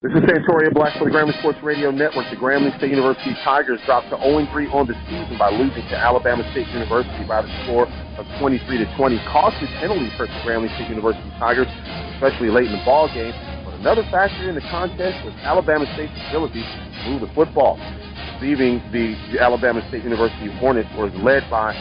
This is Santoria Black for the Grambling Sports Radio Network. The Grambling State University Tigers dropped to 0-3 on the season by losing to Alabama State University by the score of 23-20. Costly penalties hurt the Grambling State University Tigers, especially late in the ball game. But another factor in the contest was Alabama State's ability to move the football. Receiving the Alabama State University Hornets was led by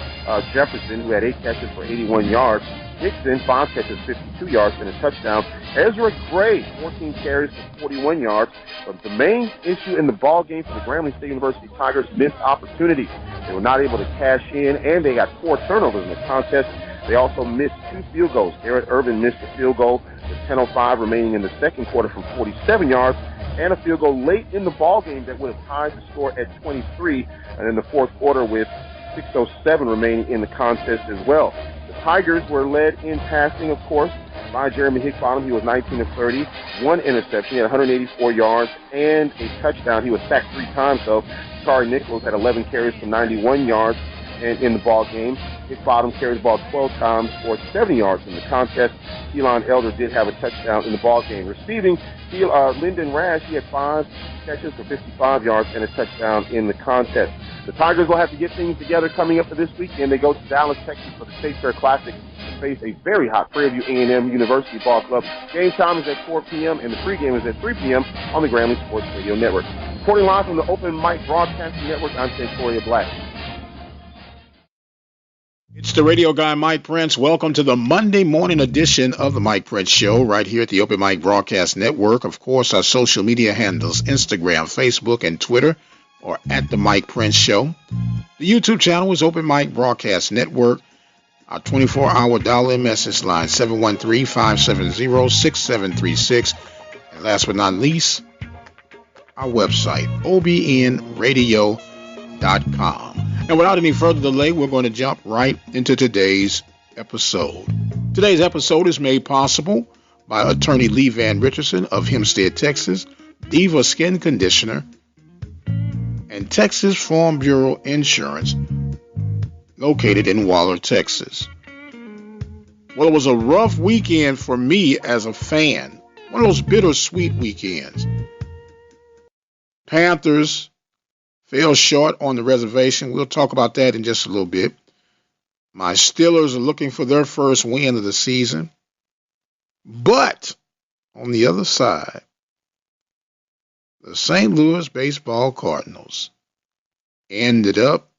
Jefferson, who had 8 catches for 81 yards. Dixon, 5 catches, 52 yards, and a touchdown. Ezra Gray, 14 carries for 41 yards. But the main issue in the ball game for the Grambling State University Tigers, missed opportunities. They were not able to cash in, and they got 4 turnovers in the contest. They also missed 2 field goals. Garrett Irvin missed a field goal with 10:05 remaining in the second quarter from 47 yards, and a field goal late in the ball game that would have tied the score at 23, and in the fourth quarter with 6:07 remaining in the contest as well. Tigers were led in passing, of course, by Jeremy Hickbottom. He was 19 of 30, 1 interception. He had 184 yards and a touchdown. He was sacked 3 times, though. Kari Nichols had 11 carries for 91 yards in the ball game. Hickbottom carried the ball 12 times for 70 yards in the contest. Elon Elder did have a touchdown in the ball game. Receiving, Lyndon Rash, he had 5 catches for 55 yards and a touchdown in the contest. The Tigers will have to get things together coming up for this weekend. They go to Dallas, Texas for the State Fair Classic to face a very hot Prairie View A&M University Ball Club. Game time is at 4 p.m. and the pregame is at 3 p.m. on the Grambling Sports Radio Network. Reporting live from the Open Mic Broadcasting Network, I'm Santoria Black. It's the radio guy, Mike Prince. Welcome to the Monday morning edition of the Mike Prince Show right here at the Open Mic Broadcast Network. Of course, our social media handles, Instagram, Facebook, and Twitter, or at the Mike Prince Show. The YouTube channel is Open Mic Broadcast Network. Our 24-hour dial-in message line, 713-570-6736. And last but not least, our website, obnradio.com. And without any further delay, we're going to jump right into today's episode. Today's episode is made possible by attorney Lee Van Richardson of Hempstead, Texas, Diva Skin Conditioner, and Texas Farm Bureau Insurance, located in Waller, Texas. Well, it was a rough weekend for me as a fan. One of those bittersweet weekends. Panthers fell short on the reservation. We'll talk about that in just a little bit. My Steelers are looking for their first win of the season. But on the other side, the St. Louis Baseball Cardinals ended up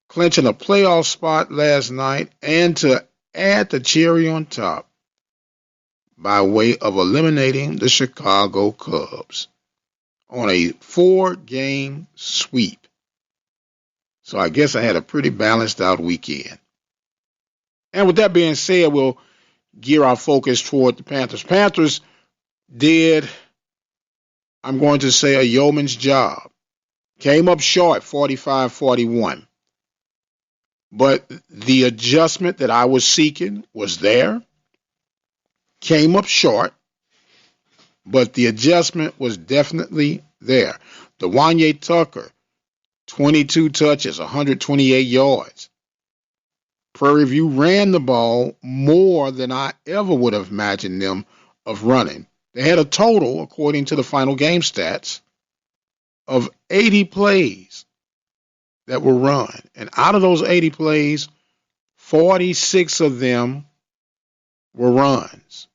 clinching a playoff spot last night, and to add the cherry on top, by way of eliminating the Chicago Cubs on a 4-game sweep. So I guess I had a pretty balanced out weekend. And with that being said, we'll gear our focus toward the Panthers. Panthers did, I'm going to say, a yeoman's job. Came up short, 45-41. But the adjustment that I was seeking was there. Came up short, but the adjustment was definitely there. DeWanye Tucker, 22 touches, 128 yards. Prairie View ran the ball more than I ever would have imagined them of running. They had a total, according to the final game stats, of 80 plays that were run. And out of those 80 plays, 46 of them were runs.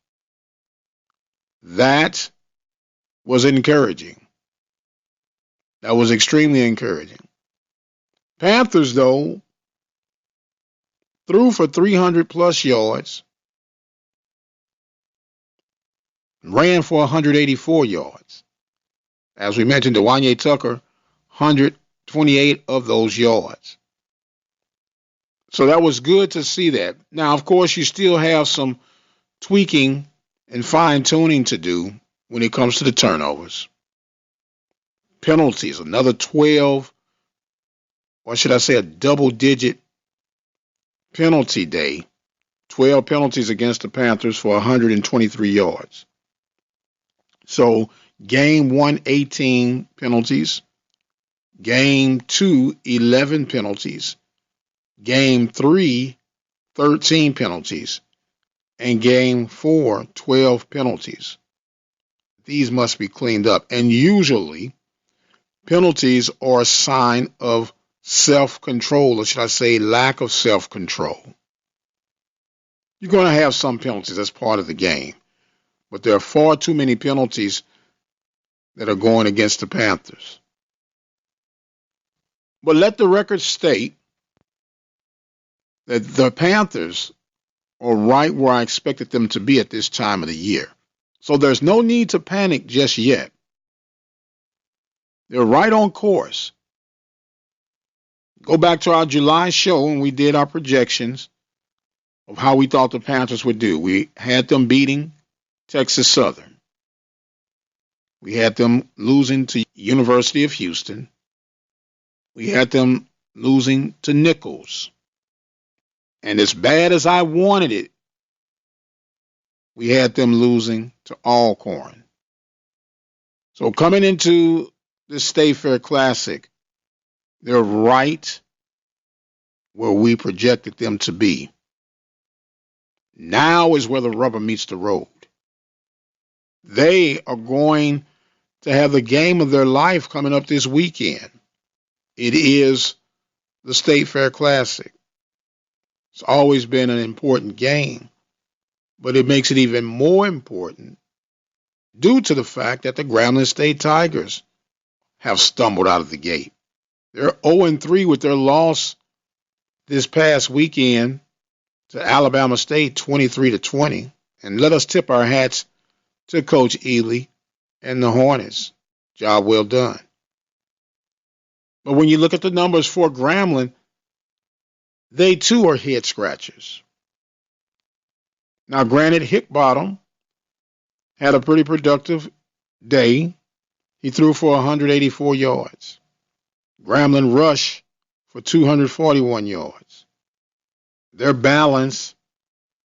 That was encouraging. That was extremely encouraging. Panthers, though, threw for 300-plus yards, ran for 184 yards. As we mentioned, DeWanye Tucker, 128 of those yards. So that was good to see that. Now, of course, you still have some tweaking and fine-tuning to do when it comes to the turnovers. Penalties, another 12, or should I say a double-digit penalty day. 12 penalties against the Panthers for 123 yards. So, game 1, 18 penalties. Game 2, 11 penalties. Game 3, 13 penalties. And game 4, 12 penalties. these must be cleaned up. And usually, penalties are a sign of self-control, or should I say lack of self-control. You're going to have some penalties. That's part of the game. But there are far too many penalties that are going against the Panthers. But let the record state that the Panthers are right where I expected them to be at this time of the year. So there's no need to panic just yet. They're right on course. Go back to our July show when we did our projections of how we thought the Panthers would do. We had them beating Texas Southern. We had them losing to University of Houston. We had them losing to Nichols. And as bad as I wanted it, we had them losing to Alcorn. So coming into the State Fair Classic, they're right where we projected them to be. Now is where the rubber meets the road. They are going to have the game of their life coming up this weekend. It is the State Fair Classic. It's always been an important game, but it makes it even more important due to the fact that the Grambling State Tigers have stumbled out of the gate. They're 0-3 with their loss this past weekend to Alabama State, 23-20. And let us tip our hats to Coach Ely and the Hornets. Job well done. But when you look at the numbers for Grambling, they too are head scratchers. Now, granted, Hickbottom had a pretty productive day. He threw for 184 yards. Grambling rushed for 241 yards. Their balance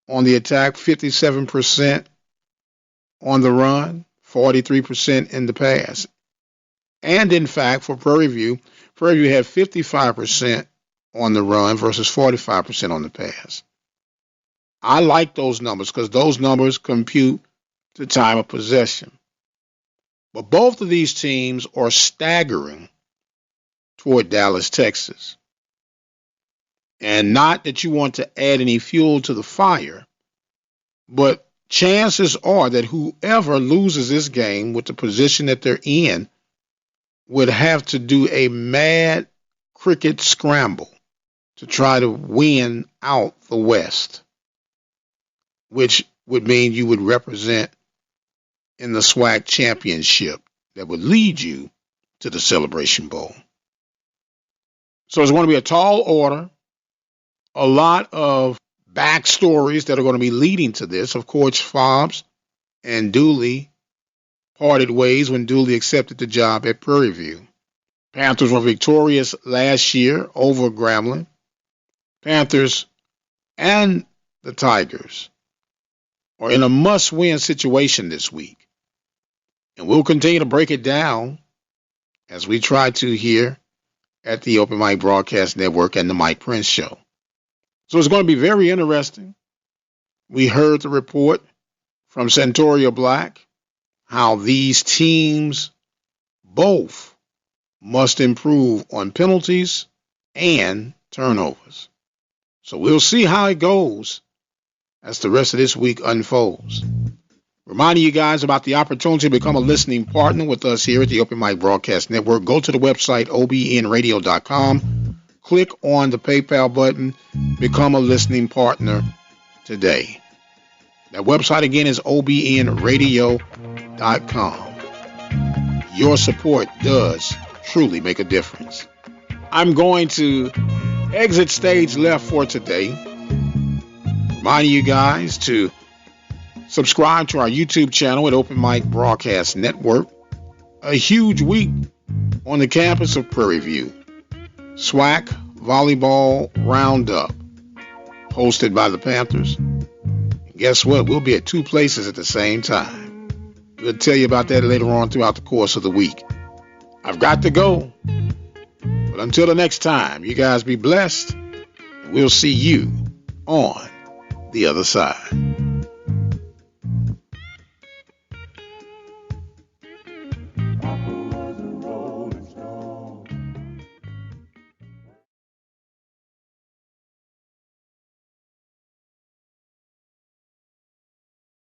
on the attack, 57% on the run, 43% in the pass. And in fact, for Prairie View had 55% on the run versus 45% on the pass. I like those numbers because those numbers compute to time of possession. But both of these teams are staggering toward Dallas, Texas. And not that you want to add any fuel to the fire, but chances are that whoever loses this game with the position that they're in would have to do a mad cricket scramble to try to win out the West, which would mean you would represent in the SWAC championship that would lead you to the Celebration Bowl. So it's going to be a tall order, a lot of backstories that are going to be leading to this. Of course, Fobbs and Dooley parted ways when Dooley accepted the job at Prairie View. Panthers were victorious last year over Grambling. Panthers and the Tigers are in a must-win situation this week. And we'll continue to break it down as we try to here at the Open Mic Broadcast Network and the Mike Prince Show. So it's going to be very interesting. We heard the report from Centauria Black, how these teams both must improve on penalties and turnovers. So we'll see how it goes as the rest of this week unfolds. Reminding you guys about the opportunity to become a listening partner with us here at the Open Mic Broadcast Network. Go to the website obnradio.com. Click on the PayPal button. Become a listening partner today. That website again is obnradio.com. Your support does truly make a difference. I'm going to exit stage left for today. Reminding you guys to subscribe to our YouTube channel at Open Mic Broadcast Network. A huge week on the campus of Prairie View. SWAC Volleyball Roundup, hosted by the Panthers. And guess what? We'll be at two places at the same time. We'll tell you about that later on throughout the course of the week. I've got to go. But until the next time, you guys be blessed. We'll see you on the other side.